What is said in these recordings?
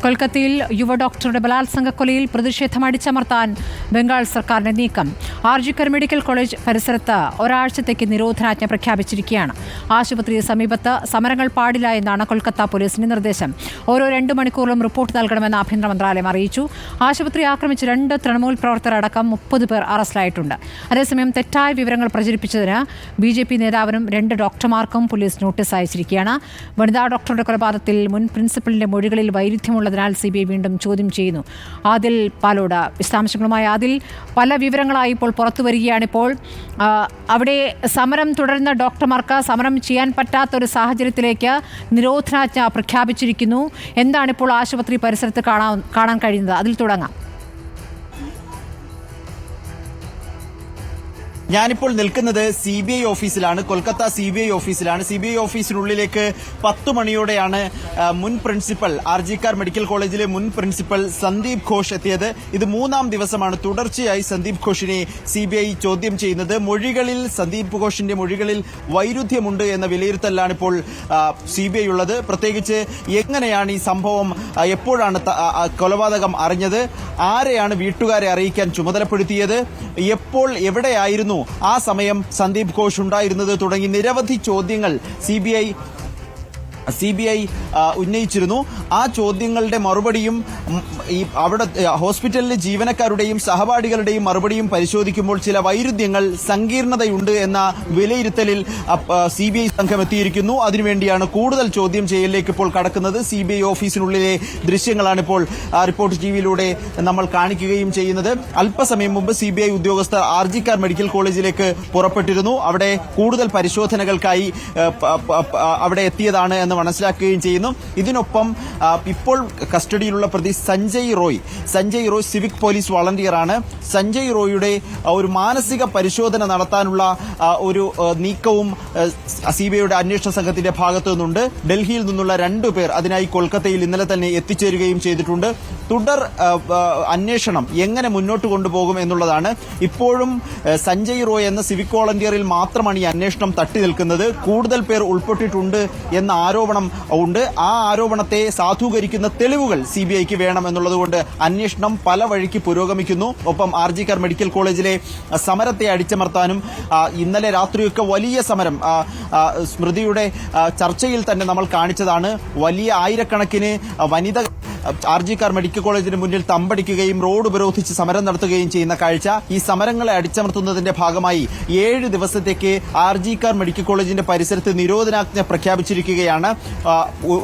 കൊൽക്കത്തയിൽ യുവ ഡോക്ടറുടെ ബലാത്സംഗ കൊലയിൽ പ്രതിഷേധം അടിച്ചമർത്താൻ ബംഗാൾ സർക്കാരിന്റെ നീക്കം. ആർജിക്കർ മെഡിക്കൽ കോളേജ് പരിസരത്ത് ഒരാഴ്ചത്തേക്ക് നിരോധനാജ്ഞ പ്രഖ്യാപിച്ചിരിക്കുകയാണ്. ആശുപത്രിക്ക് സമീപത്ത് സമരങ്ങൾ പാടില്ല എന്നാണ് കൊൽക്കത്ത പോലീസിന്റെ നിർദ്ദേശം. ഓരോ 2 മണിക്കൂറിലും റിപ്പോർട്ട് നൽകണമെന്ന് ആഭ്യന്തര മന്ത്രാലയം അറിയിച്ചു. ആശുപത്രി ആക്രമിച്ച് 2 തൃണമൂൽ പ്രവർത്തകരടക്കം 30 പേർ അറസ്റ്റിലായിട്ടുണ്ട്. അതേസമയം തെറ്റായ വിവരങ്ങൾ പ്രചരിപ്പിച്ചതിന് BJP നേതാവിനും 2 ഡോക്ടർമാർക്കും പോലീസ് നോട്ടീസ് അയച്ചിരിക്കുകയാണ്. വനിതാ ഡോക്ടറുടെ കൊലപാതകത്തിൽ മുൻ പ്രിൻസിപ്പലിന്റെ മൊഴികളിൽ വൈരുദ്ധ്യമുള്ളതിനാൽ CBI വീണ്ടും ചോദ്യം ചെയ്യുന്നു. ആദിൽ പാലോട് വിശദാംശങ്ങളുമായി. ആദിൽ, പല വിവരങ്ങളായി ഇപ്പോൾ പുറത്തു വരികയാണിപ്പോൾ. അവിടെ സമരം തുടരുന്ന ഡോക്ടർമാർക്ക് സമരം ചെയ്യാൻ പറ്റാത്തൊരു സാഹചര്യത്തിലേക്ക് നിരോധനാജ്ഞ പ്രഖ്യാപിച്ചിരിക്കുന്നു. എന്താണിപ്പോൾ ആശുപത്രി പരിസരത്ത് കാണാൻ കഴിയുന്നത്? അതിൽ തുടങ്ങാം. ഞാനിപ്പോൾ നിൽക്കുന്നത് CBI ഓഫീസിലാണ്, കൊൽക്കത്ത CBI ഓഫീസിലാണ്. CBI ഓഫീസിനുള്ളിലേക്ക് 10 മണിയോടെയാണ് മുൻ പ്രിൻസിപ്പൽ, ആർജിക്കാർ മെഡിക്കൽ കോളേജിലെ മുൻ പ്രിൻസിപ്പൽ സന്ദീപ് ഘോഷ് എത്തിയത്. ഇത് 3-ാം ദിവസമാണ് തുടർച്ചയായി സന്ദീപ് ഘോഷിനെ CBI ചോദ്യം ചെയ്യുന്നത്. സന്ദീപ് ഘോഷിന്റെ മൊഴികളിൽ വൈരുദ്ധ്യമുണ്ട് എന്ന വിലയിരുത്തലാണ് ഇപ്പോൾ CBI ഉള്ളത്. പ്രത്യേകിച്ച് എങ്ങനെയാണ് ഈ സംഭവം, എപ്പോഴാണ് കൊലപാതകം അറിഞ്ഞത്, ആരെയാണ് വീട്ടുകാരെ അറിയിക്കാൻ ചുമതലപ്പെടുത്തിയത്, എപ്പോൾ എവിടെയായിരുന്നു ആ സമയം സന്ദീപ് ഘോഷ് ഉണ്ടായിരുന്നത് തുടങ്ങി നിരവധി ചോദ്യങ്ങൾ CBI ഉന്നയിച്ചിരുന്നു. ആ ചോദ്യങ്ങളുടെ മറുപടിയും അവിടെ ഹോസ്പിറ്റലിലെ ജീവനക്കാരുടെയും സഹപാഠികളുടെയും മറുപടിയും പരിശോധിക്കുമ്പോൾ ചില വൈരുദ്ധ്യങ്ങൾ, സങ്കീർണതയുണ്ട് എന്ന വിലയിരുത്തലിൽ CBI സംഘം എത്തിയിരിക്കുന്നു. അതിനുവേണ്ടിയാണ് കൂടുതൽ ചോദ്യം ചെയ്യലിലേക്ക് ഇപ്പോൾ കടക്കുന്നത്. CBI ഓഫീസിനുള്ളിലെ ദൃശ്യങ്ങളാണ് ഇപ്പോൾ റിപ്പോർട്ട് TVയിലൂടെ നമ്മൾ കാണിക്കുകയും ചെയ്യുന്നത്. അല്പസമയം മുമ്പ് CBI ഉദ്യോഗസ്ഥർ ആർജിക്കാർ മെഡിക്കൽ കോളേജിലേക്ക് പുറപ്പെട്ടിരുന്നു. അവിടെ കൂടുതൽ പരിശോധനകൾക്കായി അവിടെ എത്തിയതാണ് എന്ന് മനസ്സിലാക്കുകയും ചെയ്യുന്നു. ഇതിനൊപ്പം ഇപ്പോൾ കസ്റ്റഡിയിലുള്ള പ്രതി സഞ്ജയ് റോയ് സിവിക് പോലീസ് വളണ്ടിയറാണ്. സഞ്ജയ് റോയിയുടെ ഒരു മാനസിക പരിശോധന നടത്താനുള്ള ഒരു നീക്കവും CBIയുടെ അന്വേഷണ സംഘത്തിന്റെ ഭാഗത്തു നിന്നുണ്ട്. ഡൽഹിയിൽ നിന്നുള്ള 2 പേർ അതിനായി കൊൽക്കത്തയിൽ ഇന്നലെ തന്നെ എത്തിച്ചേരുകയും ചെയ്തിട്ടുണ്ട്. തുടർ അന്വേഷണം എങ്ങനെ മുന്നോട്ട് കൊണ്ടുപോകും എന്നുള്ളതാണ്. ഇപ്പോഴും സഞ്ജയ് റോയ് എന്ന സിവിക് വോളണ്ടിയറിൽ മാത്രമാണ് ഈ അന്വേഷണം തട്ടി നിൽക്കുന്നത്. കൂടുതൽ പേർ ഉൾപ്പെട്ടിട്ടുണ്ട് എന്ന ആരോപണം ഉണ്ട്. ആ ആരോപണത്തെ സാധൂകരിക്കുന്ന തെളിവുകൾ CBIക്ക് വേണം എന്നുള്ളതുകൊണ്ട് അന്വേഷണം പല വഴിക്ക് പുരോഗമിക്കുന്നു. ഒപ്പം ആർജിക്കർ മെഡിക്കൽ കോളേജിലെ സമരത്തെ അടിച്ചമർത്താനും ഇന്നലെ രാത്രിയൊക്കെ വലിയ സമരം സ്മൃതിയുടെ ചർച്ചയിൽ തന്നെ നമ്മൾ കാണിച്ചതാണ്. വലിയ ആയിരക്കണക്കിന് വനിത ആർജിക്കാർ മെഡിക്കൽ കോളേജിന് മുന്നിൽ തമ്പടിക്കുകയും റോഡ് ഉപരോധിച്ച് സമരം നടത്തുകയും ചെയ്യുന്ന കാഴ്ച. ഈ സമരങ്ങളെ അടിച്ചമർത്തുന്നതിന്റെ ഭാഗമായി 7 ദിവസത്തേക്ക് ആർജിക്കാർ മെഡിക്കൽ കോളേജിന്റെ പരിസരത്ത് നിരോധനാജ്ഞ പ്രഖ്യാപിച്ചിരിക്കുകയാണ്.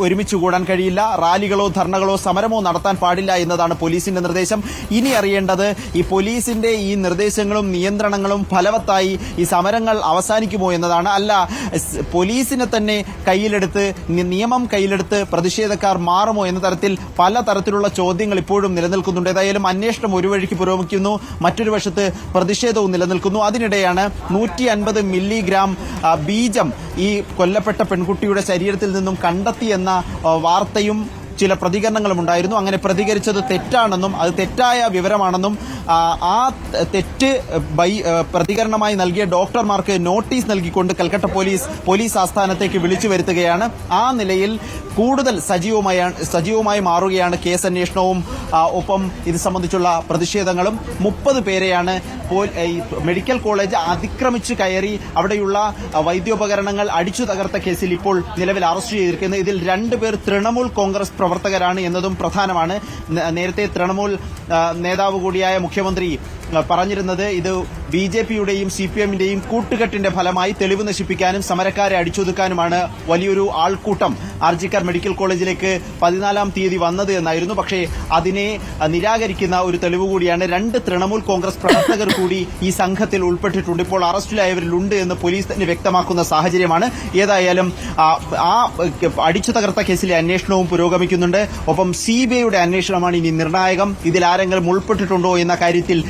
ഒരുമിച്ച് കൂടാൻ കഴിയില്ല, റാലികളോ ധർണകളോ സമരമോ നടത്താൻ പാടില്ല എന്നതാണ് പോലീസിന്റെ നിർദ്ദേശം. ഇനി അറിയേണ്ടത് ഈ പോലീസിന്റെ ഈ നിർദ്ദേശങ്ങളും നിയന്ത്രണങ്ങളും ഫലവത്തായി ഈ സമരങ്ങൾ അവസാനിക്കുമോ എന്നതാണ്. അല്ല, പോലീസിനെ തന്നെ നിയമം കയ്യിലെടുത്ത് പ്രതിഷേധക്കാർ മാറുമോ എന്ന തരത്തിൽ പല തരത്തിലുള്ള ചോദ്യങ്ങൾ ഇപ്പോഴും നിലനിൽക്കുന്നുണ്ട്. ഏതായാലും അന്വേഷണം ഒരു വഴിക്ക് പുരോഗമിക്കുന്നു, മറ്റൊരു വശത്ത് പ്രതിഷേധവും നിലനിൽക്കുന്നു. അതിനിടെയാണ് 150 മില്ലിഗ്രാം ബീജം ഈ കൊല്ലപ്പെട്ട പെൺകുട്ടിയുടെ ശരീരത്തിൽ നിന്നും കണ്ടെത്തിയെന്ന വാർത്തയും ചില പ്രതികരണങ്ങളും ഉണ്ടായിരുന്നു. അങ്ങനെ പ്രതികരിച്ചത് തെറ്റാണെന്നും അത് തെറ്റായ വിവരമാണെന്നും ആ തെറ്റ് പ്രതികരണമായി നൽകിയ ഡോക്ടർമാർക്ക് നോട്ടീസ് നൽകിക്കൊണ്ട് കൽക്കട്ട പോലീസ് ആസ്ഥാനത്തേക്ക് വിളിച്ചു വരുത്തുകയാണ്. ആ നിലയിൽ കൂടുതൽ സജീവമായി മാറുകയാണ് കേസ് അന്വേഷണവും ഒപ്പം ഇത് സംബന്ധിച്ചുള്ള പ്രതിഷേധങ്ങളും. 30 പേരെയാണ് മെഡിക്കൽ കോളേജ് അതിക്രമിച്ചു കയറി അവിടെയുള്ള വൈദ്യോപകരണങ്ങൾ അടിച്ചു തകർത്ത കേസിൽ ഇപ്പോൾ നിലവിൽ അറസ്റ്റ് ചെയ്തിരിക്കുന്നത്. ഇതിൽ 2 പേർ തൃണമൂൽ കോൺഗ്രസ് പ്രവർത്തകരാണ് എന്നതും പ്രധാനമാണ്. നേരത്തെ തൃണമൂൽ നേതാവ് കൂടിയായ മുഖ്യമന്ത്രി പറഞ്ഞിരുന്നത് ഇത് BJPയുടെയും CPMന്റെയും കൂട്ടുകെട്ടിന്റെ ഫലമായി തെളിവ് നശിപ്പിക്കാനും സമരക്കാരെ അടിച്ചൊതുക്കാനുമാണ് വലിയൊരു ആൾക്കൂട്ടം ആർജിക്കാർ മെഡിക്കൽ കോളേജിലേക്ക് 14-ാം തീയതി വന്നത് എന്നായിരുന്നു. പക്ഷേ അതിനെ നിരാകരിക്കുന്ന ഒരു തെളിവ് കൂടിയാണ്. 2 തൃണമൂൽ കോൺഗ്രസ് പ്രവർത്തകർ കൂടി ഈ സംഘത്തിൽ ഉൾപ്പെട്ടിട്ടുണ്ട്. ഇപ്പോൾ അറസ്റ്റിലായവരിലുണ്ട് എന്ന് പോലീസ് തന്നെ വ്യക്തമാക്കുന്ന സാഹചര്യമാണ്. ഏതായാലും ആ അടിച്ചു തകർത്ത കേസിലെ അന്വേഷണവും പുരോഗമിക്കുന്നുണ്ട്. ഒപ്പം CBIയുടെ അന്വേഷണമാണ് ഇനി നിർണായകം. ഇതിൽ ആരെങ്കിലും ഉൾപ്പെട്ടിട്ടുണ്ടോ എന്ന കാര്യത്തിൽ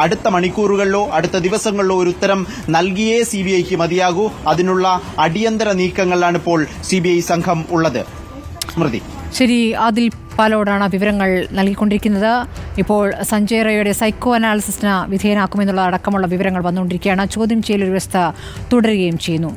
അടുത്ത മണിക്കൂറുകളിലോ അടുത്ത ദിവസങ്ങളിലോ ഒരു ഉത്തരം നൽകിയേ CBIക്ക് മതിയാകൂ. അതിനുള്ള അടിയന്തര നീക്കങ്ങളിലാണ് ഇപ്പോൾ CBI സംഘം ഉള്ളത്. സ്മൃതി. ശരി, ആദിൽ പാലോടാണ് വിവരങ്ങൾ നൽകിക്കൊണ്ടിരിക്കുന്നത്. ഇപ്പോൾ സഞ്ജയ് റോയിയുടെ സൈക്കോ അനാലിസിസിന് വിധേയനാക്കുമെന്നുള്ള അടക്കമുള്ള വിവരങ്ങൾ വന്നുകൊണ്ടിരിക്കുകയാണ്. ചോദ്യം ചെയ്യൽ വ്യവസ്ഥ തുടരുകയും ചെയ്യുന്നു.